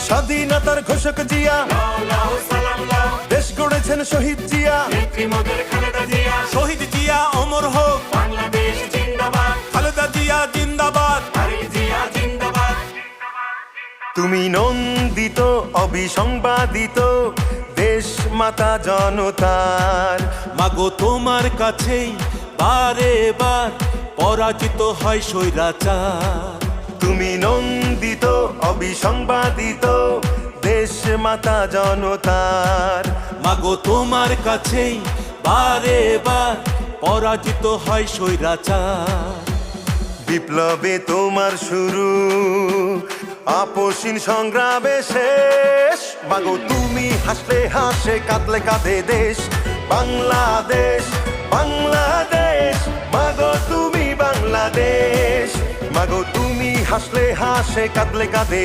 স্বাধীনতার ঘোষক জিয়া, দেশ গড়েছেন শহীদ জিয়া, শহীদ জিয়া অমর হোক, বাংলাদেশ জিন্দাবাদ, খালেদা জিয়া জিন্দাবাদ। তারেক জিয়া জিন্দাবাদ। তুমি নন্দিত অবিসংবাদিত দেশ মাতা জনতার। মাগো তোমার কাছেই বারে বার পরাজিত হয় স্বৈরাচার। তুমি নন্দিত অবিসংবাদিত দেশ মাতা জনতার। মাগো তোমার কাছেই বারে বার পরাজিত হয় স্বৈরাচার। বিপ্লবে তোমার শুরু, আপসীন সংগ্রামে শেষ। মাগো তুমি হাসলে হাসে, কাঁদলে কাঁদে দেশ বাংলাদেশ, বাংলাদেশ। মাগো তুমি বাংলাদেশ, মাগো তুমি হাসলে হাসে, কাঁদলে কাঁদে